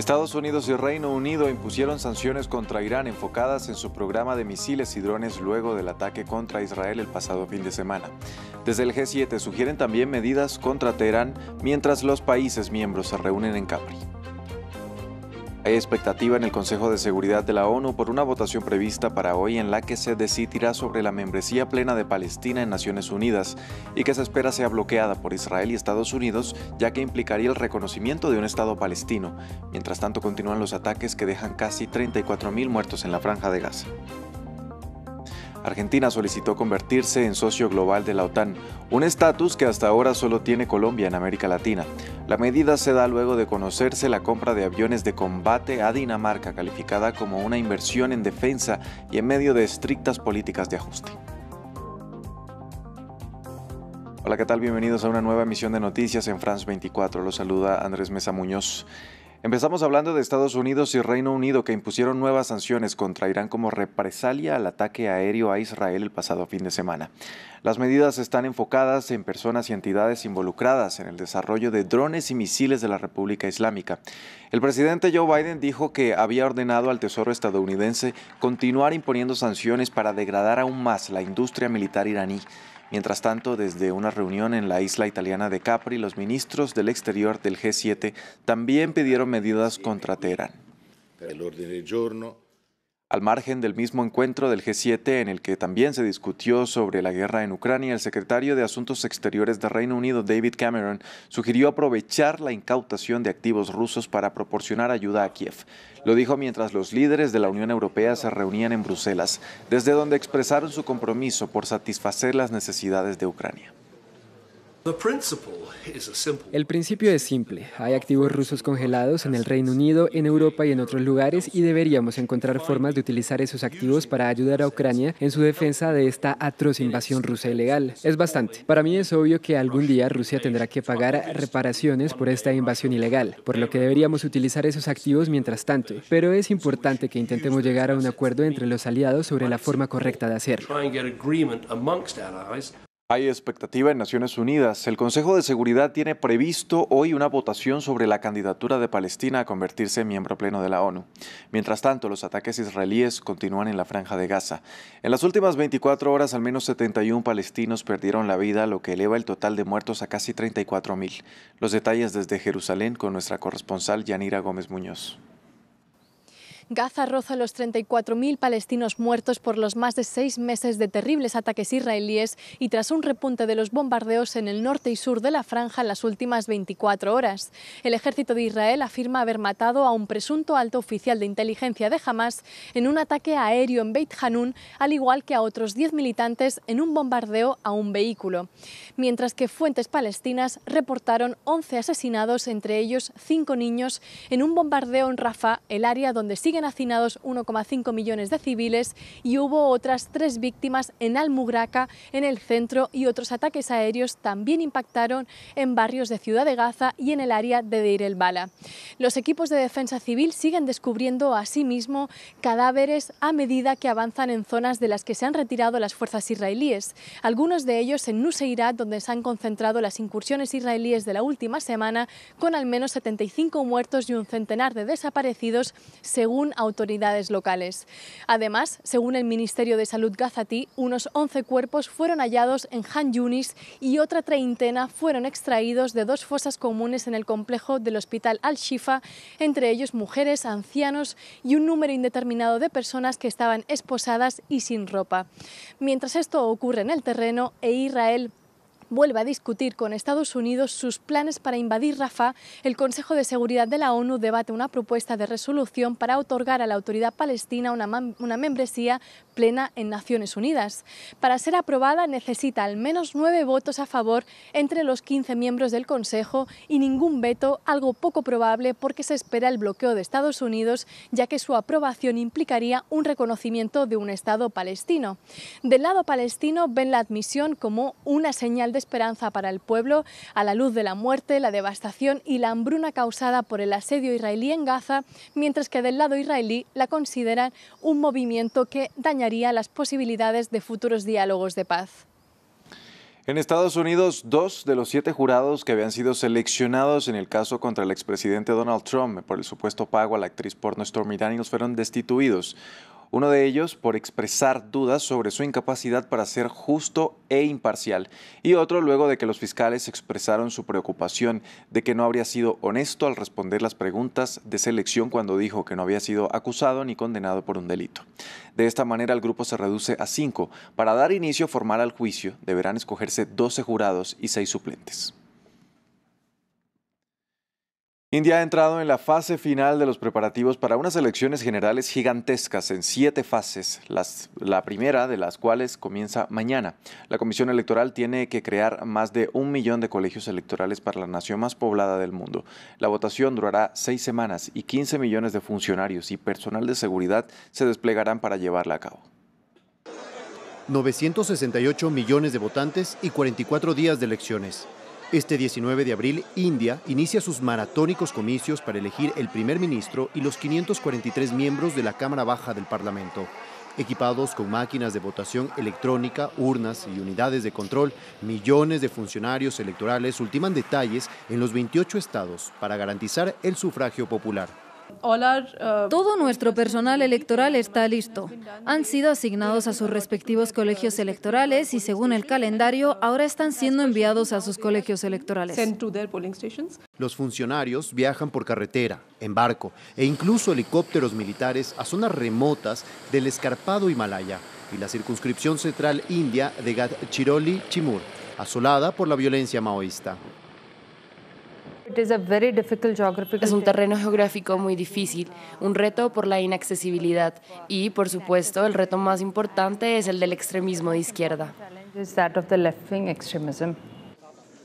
Estados Unidos y Reino Unido impusieron sanciones contra Irán enfocadas en su programa de misiles y drones luego del ataque contra Israel el pasado fin de semana. Desde el G7 sugieren también medidas contra Teherán mientras los países miembros se reúnen en Capri. Hay expectativa en el Consejo de Seguridad de la ONU por una votación prevista para hoy en la que se decidirá sobre la membresía plena de Palestina en Naciones Unidas y que se espera sea bloqueada por Israel y Estados Unidos, ya que implicaría el reconocimiento de un Estado palestino. Mientras tanto, continúan los ataques que dejan casi 34.000 muertos en la Franja de Gaza. Argentina solicitó convertirse en socio global de la OTAN, un estatus que hasta ahora solo tiene Colombia en América Latina. La medida se da luego de conocerse la compra de aviones de combate a Dinamarca, calificada como una inversión en defensa y en medio de estrictas políticas de ajuste. Hola, ¿qué tal? Bienvenidos a una nueva emisión de noticias en France 24. Los saluda Andrés Mesa Muñoz. Empezamos hablando de Estados Unidos y Reino Unido, que impusieron nuevas sanciones contra Irán como represalia al ataque aéreo a Israel el pasado fin de semana. Las medidas están enfocadas en personas y entidades involucradas en el desarrollo de drones y misiles de la República Islámica. El presidente Joe Biden dijo que había ordenado al Tesoro estadounidense continuar imponiendo sanciones para degradar aún más la industria militar iraní. Mientras tanto, desde una reunión en la isla italiana de Capri, los ministros del exterior del G7 también pidieron medidas contra Teherán. Al margen del mismo encuentro del G7, en el que también se discutió sobre la guerra en Ucrania, el secretario de Asuntos Exteriores de Reino Unido, David Cameron, sugirió aprovechar la incautación de activos rusos para proporcionar ayuda a Kiev. Lo dijo mientras los líderes de la Unión Europea se reunían en Bruselas, desde donde expresaron su compromiso por satisfacer las necesidades de Ucrania. El principio es simple. Hay activos rusos congelados en el Reino Unido, en Europa y en otros lugares y deberíamos encontrar formas de utilizar esos activos para ayudar a Ucrania en su defensa de esta atroz invasión rusa ilegal. Es bastante. Para mí es obvio que algún día Rusia tendrá que pagar reparaciones por esta invasión ilegal, por lo que deberíamos utilizar esos activos mientras tanto. Pero es importante que intentemos llegar a un acuerdo entre los aliados sobre la forma correcta de hacerlo. Hay expectativa en Naciones Unidas. El Consejo de Seguridad tiene previsto hoy una votación sobre la candidatura de Palestina a convertirse en miembro pleno de la ONU. Mientras tanto, los ataques israelíes continúan en la Franja de Gaza. En las últimas 24 horas, al menos 71 palestinos perdieron la vida, lo que eleva el total de muertos a casi 34.000. Los detalles desde Jerusalén con nuestra corresponsal Yanira Gómez Muñoz. Gaza roza los 34.000 palestinos muertos por los más de 6 meses de terribles ataques israelíes y tras un repunte de los bombardeos en el norte y sur de la franja en las últimas 24 horas. El ejército de Israel afirma haber matado a un presunto alto oficial de inteligencia de Hamas en un ataque aéreo en Beit Hanun, al igual que a otros 10 militantes en un bombardeo a un vehículo. Mientras que fuentes palestinas reportaron 11 asesinados, entre ellos 5 niños, en un bombardeo en Rafah, el área donde siguen hacinados 1,5 millones de civiles, y hubo otras 3 víctimas en Al-Mugraka, en el centro, y otros ataques aéreos también impactaron en barrios de Ciudad de Gaza y en el área de Deir el-Bala. Los equipos de defensa civil siguen descubriendo asimismo cadáveres a medida que avanzan en zonas de las que se han retirado las fuerzas israelíes, algunos de ellos en Nuseirat, donde se han concentrado las incursiones israelíes de la última semana, con al menos 75 muertos y un centenar de desaparecidos, según autoridades locales. Además, según el Ministerio de Salud gazatí, unos 11 cuerpos fueron hallados en Han Yunis y otra treintena fueron extraídos de 2 fosas comunes en el complejo del Hospital Al-Shifa, entre ellos mujeres, ancianos y un número indeterminado de personas que estaban esposadas y sin ropa. Mientras esto ocurre en el terreno, Israel vuelve a discutir con Estados Unidos sus planes para invadir Rafah, el Consejo de Seguridad de la ONU debate una propuesta de resolución para otorgar a la autoridad palestina una membresía plena en Naciones Unidas. Para ser aprobada necesita al menos 9 votos a favor entre los 15 miembros del Consejo y ningún veto, algo poco probable porque se espera el bloqueo de Estados Unidos, ya que su aprobación implicaría un reconocimiento de un Estado palestino. Del lado palestino ven la admisión como una señal de esperanza para el pueblo, a la luz de la muerte, la devastación y la hambruna causada por el asedio israelí en Gaza, mientras que del lado israelí la consideran un movimiento que dañaría las posibilidades de futuros diálogos de paz. En Estados Unidos, 2 de los 7 jurados que habían sido seleccionados en el caso contra el expresidente Donald Trump por el supuesto pago a la actriz porno Stormy Daniels fueron destituidos. Uno de ellos por expresar dudas sobre su incapacidad para ser justo e imparcial, y otro luego de que los fiscales expresaron su preocupación de que no habría sido honesto al responder las preguntas de selección cuando dijo que no había sido acusado ni condenado por un delito. De esta manera el grupo se reduce a 5. Para dar inicio formal al juicio deberán escogerse 12 jurados y 6 suplentes. India ha entrado en la fase final de los preparativos para unas elecciones generales gigantescas en 7 fases, la primera de las cuales comienza mañana. La Comisión Electoral tiene que crear más de 1 millón de colegios electorales para la nación más poblada del mundo. La votación durará 6 semanas y 15 millones de funcionarios y personal de seguridad se desplegarán para llevarla a cabo. 968 millones de votantes y 44 días de elecciones. Este 19 de abril, India inicia sus maratónicos comicios para elegir el primer ministro y los 543 miembros de la Cámara Baja del Parlamento. Equipados con máquinas de votación electrónica, urnas y unidades de control, millones de funcionarios electorales ultiman detalles en los 28 estados para garantizar el sufragio popular. Todo nuestro personal electoral está listo. Han sido asignados a sus respectivos colegios electorales y, según el calendario, ahora están siendo enviados a sus colegios electorales. Los funcionarios viajan por carretera, en barco e incluso helicópteros militares a zonas remotas del escarpado Himalaya y la circunscripción central india de Gadchiroli-Chimur, asolada por la violencia maoísta. Es un terreno geográfico muy difícil, un reto por la inaccesibilidad y, por supuesto, el reto más importante es el del extremismo de izquierda.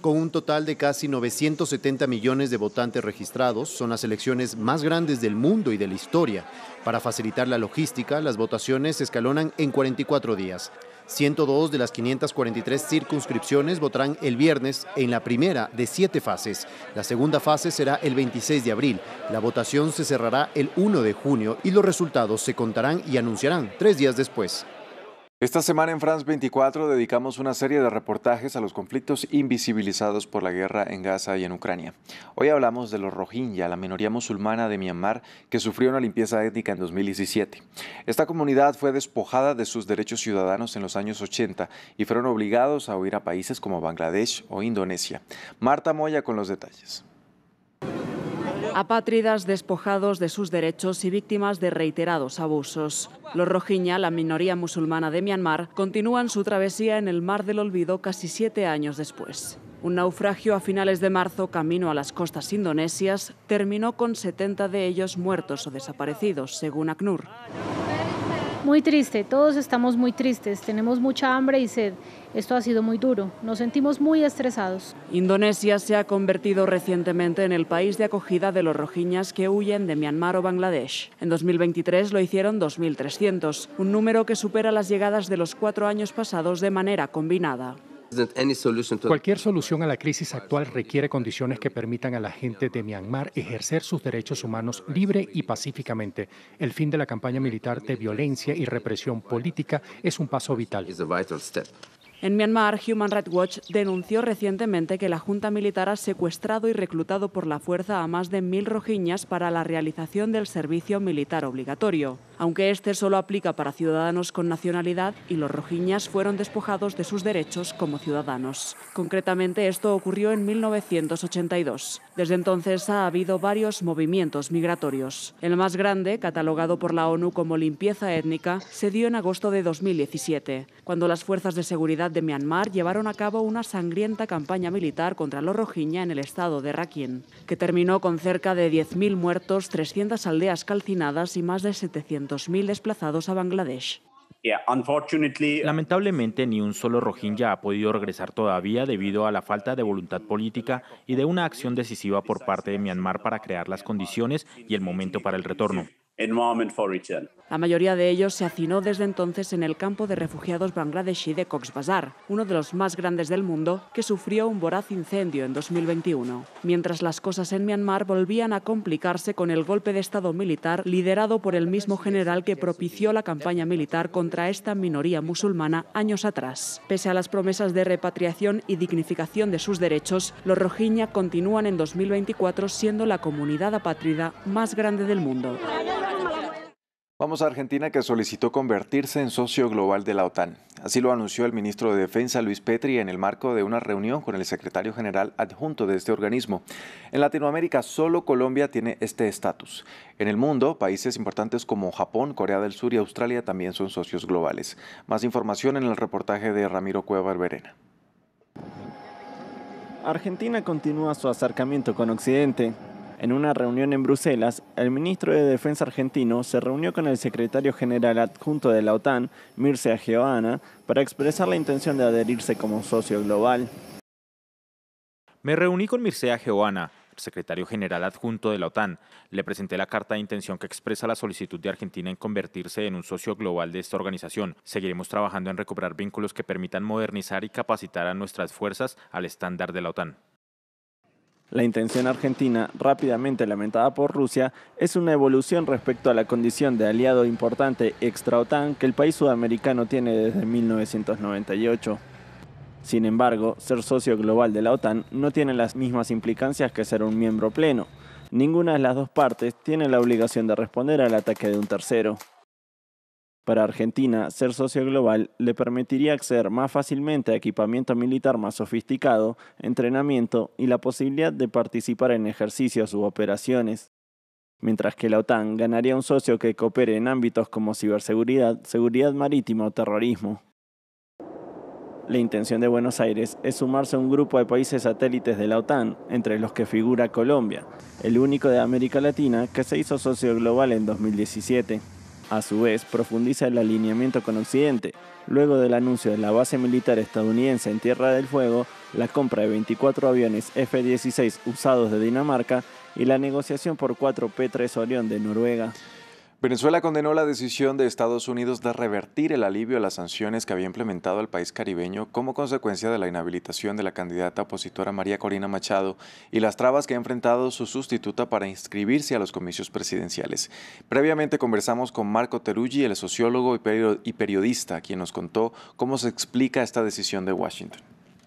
Con un total de casi 970 millones de votantes registrados, son las elecciones más grandes del mundo y de la historia. Para facilitar la logística, las votaciones se escalonan en 44 días. 102 de las 543 circunscripciones votarán el viernes en la primera de 7 fases. La segunda fase será el 26 de abril. La votación se cerrará el 1 de junio y los resultados se contarán y anunciarán 3 días después. Esta semana en France 24 dedicamos una serie de reportajes a los conflictos invisibilizados por la guerra en Gaza y en Ucrania. Hoy hablamos de los Rohingya, la minoría musulmana de Myanmar que sufrió una limpieza étnica en 2017. Esta comunidad fue despojada de sus derechos ciudadanos en los años 80 y fueron obligados a huir a países como Bangladesh o Indonesia. Marta Moya con los detalles. Apátridas despojados de sus derechos y víctimas de reiterados abusos. Los Rohingya, la minoría musulmana de Myanmar, continúan su travesía en el Mar del Olvido casi 7 años después. Un naufragio a finales de marzo camino a las costas indonesias terminó con 70 de ellos muertos o desaparecidos, según ACNUR. Muy triste, todos estamos muy tristes, tenemos mucha hambre y sed. Esto ha sido muy duro, nos sentimos muy estresados. Indonesia se ha convertido recientemente en el país de acogida de los rohingyas que huyen de Myanmar o Bangladesh. En 2023 lo hicieron 2.300, un número que supera las llegadas de los 4 años pasados de manera combinada. Cualquier solución a la crisis actual requiere condiciones que permitan a la gente de Myanmar ejercer sus derechos humanos libre y pacíficamente. El fin de la campaña militar de violencia y represión política es un paso vital. En Myanmar, Human Rights Watch denunció recientemente que la junta militar ha secuestrado y reclutado por la fuerza a más de 1.000 rohingyas para la realización del servicio militar obligatorio, aunque este solo aplica para ciudadanos con nacionalidad y los rohingyas fueron despojados de sus derechos como ciudadanos. Concretamente, esto ocurrió en 1982. Desde entonces ha habido varios movimientos migratorios. El más grande, catalogado por la ONU como limpieza étnica, se dio en agosto de 2017, cuando las fuerzas de seguridad de Myanmar llevaron a cabo una sangrienta campaña militar contra los Rohingya en el estado de Rakhine, que terminó con cerca de 10.000 muertos, 300 aldeas calcinadas y más de 700.000 desplazados a Bangladesh. Lamentablemente, ni un solo Rohingya ha podido regresar todavía debido a la falta de voluntad política y de una acción decisiva por parte de Myanmar para crear las condiciones y el momento para el retorno. La mayoría de ellos se hacinó desde entonces en el campo de refugiados bangladesí de Cox's Bazar, uno de los más grandes del mundo, que sufrió un voraz incendio en 2021. Mientras las cosas en Myanmar volvían a complicarse con el golpe de Estado militar liderado por el mismo general que propició la campaña militar contra esta minoría musulmana años atrás. Pese a las promesas de repatriación y dignificación de sus derechos, los rohingya continúan en 2024 siendo la comunidad apátrida más grande del mundo. Vamos a Argentina, que solicitó convertirse en socio global de la OTAN. Así lo anunció el ministro de Defensa, Luis Petri, en el marco de una reunión con el secretario general adjunto de este organismo. En Latinoamérica, solo Colombia tiene este estatus. En el mundo, países importantes como Japón, Corea del Sur y Australia también son socios globales. Más información en el reportaje de Ramiro Cueva Barberena. Argentina continúa su acercamiento con Occidente. En una reunión en Bruselas, el ministro de Defensa argentino se reunió con el secretario general adjunto de la OTAN, Mircea Geoana, para expresar la intención de adherirse como socio global. Me reuní con Mircea Geoana, el secretario general adjunto de la OTAN. Le presenté la carta de intención que expresa la solicitud de Argentina en convertirse en un socio global de esta organización. Seguiremos trabajando en recuperar vínculos que permitan modernizar y capacitar a nuestras fuerzas al estándar de la OTAN. La intención argentina, rápidamente lamentada por Rusia, es una evolución respecto a la condición de aliado importante extra-OTAN que el país sudamericano tiene desde 1998. Sin embargo, ser socio global de la OTAN no tiene las mismas implicancias que ser un miembro pleno. Ninguna de las dos partes tiene la obligación de responder al ataque de un tercero. Para Argentina, ser socio global le permitiría acceder más fácilmente a equipamiento militar más sofisticado, entrenamiento y la posibilidad de participar en ejercicios u operaciones. Mientras que la OTAN ganaría un socio que coopere en ámbitos como ciberseguridad, seguridad marítima o terrorismo. La intención de Buenos Aires es sumarse a un grupo de países satélites de la OTAN, entre los que figura Colombia, el único de América Latina que se hizo socio global en 2017. A su vez, profundiza el alineamiento con Occidente, luego del anuncio de la base militar estadounidense en Tierra del Fuego, la compra de 24 aviones F-16 usados de Dinamarca y la negociación por 4 P-3 Orión de Noruega. Venezuela condenó la decisión de Estados Unidos de revertir el alivio a las sanciones que había implementado el país caribeño como consecuencia de la inhabilitación de la candidata opositora María Corina Machado y las trabas que ha enfrentado su sustituta para inscribirse a los comicios presidenciales. Previamente conversamos con Marco Teruggi, el sociólogo y periodista, quien nos contó cómo se explica esta decisión de Washington.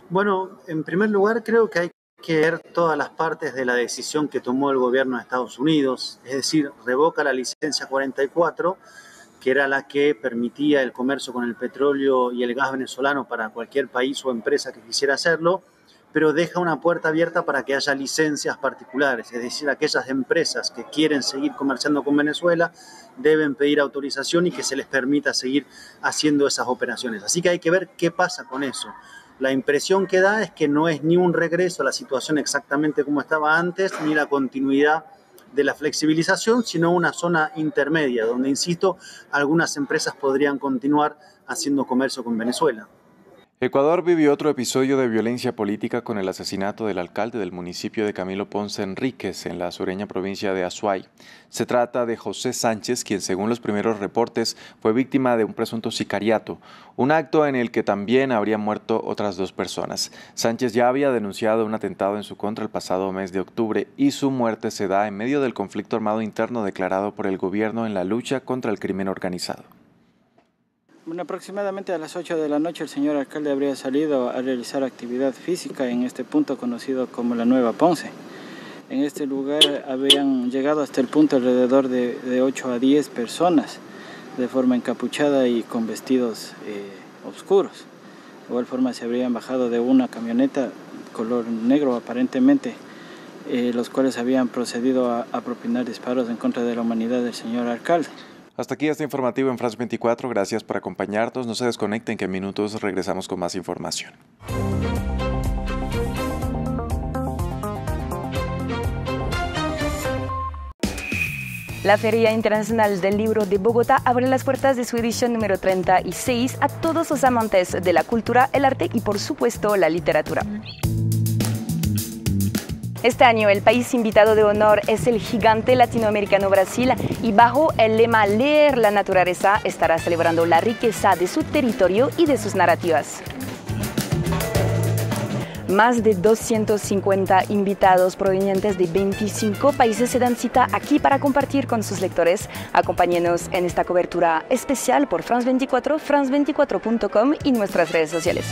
Bueno, en primer lugar creo que hay que ver todas las partes de la decisión que tomó el gobierno de Estados Unidos, es decir, revoca la licencia 44, que era la que permitía el comercio con el petróleo y el gas venezolano para cualquier país o empresa que quisiera hacerlo, pero deja una puerta abierta para que haya licencias particulares, es decir, aquellas empresas que quieren seguir comerciando con Venezuela deben pedir autorización y que se les permita seguir haciendo esas operaciones. Así que hay que ver qué pasa con eso. La impresión que da es que no es ni un regreso a la situación exactamente como estaba antes, ni la continuidad de la flexibilización, sino una zona intermedia, donde, insisto, algunas empresas podrían continuar haciendo comercio con Venezuela. Ecuador vivió otro episodio de violencia política con el asesinato del alcalde del municipio de Camilo Ponce Enríquez, en la sureña provincia de Azuay. Se trata de José Sánchez, quien según los primeros reportes fue víctima de un presunto sicariato, un acto en el que también habrían muerto otras 2 personas. Sánchez ya había denunciado un atentado en su contra el pasado mes de octubre y su muerte se da en medio del conflicto armado interno declarado por el gobierno en la lucha contra el crimen organizado. Bueno, aproximadamente a las 8 de la noche el señor alcalde habría salido a realizar actividad física en este punto conocido como la Nueva Ponce. En este lugar habían llegado hasta el punto alrededor de 8 a 10 personas de forma encapuchada y con vestidos oscuros. De igual forma se habrían bajado de una camioneta color negro aparentemente, los cuales habían procedido a propinar disparos en contra de la humanidad del señor alcalde. Hasta aquí este informativo en France 24. Gracias por acompañarnos. No se desconecten, que en minutos regresamos con más información. La Feria Internacional del Libro de Bogotá abre las puertas de su edición número 36 a todos los amantes de la cultura, el arte y, por supuesto, la literatura. Este año el país invitado de honor es el gigante latinoamericano Brasil y bajo el lema Leer la naturaleza estará celebrando la riqueza de su territorio y de sus narrativas. Más de 250 invitados provenientes de 25 países se dan cita aquí para compartir con sus lectores. Acompáñenos en esta cobertura especial por France 24, france24.com y nuestras redes sociales.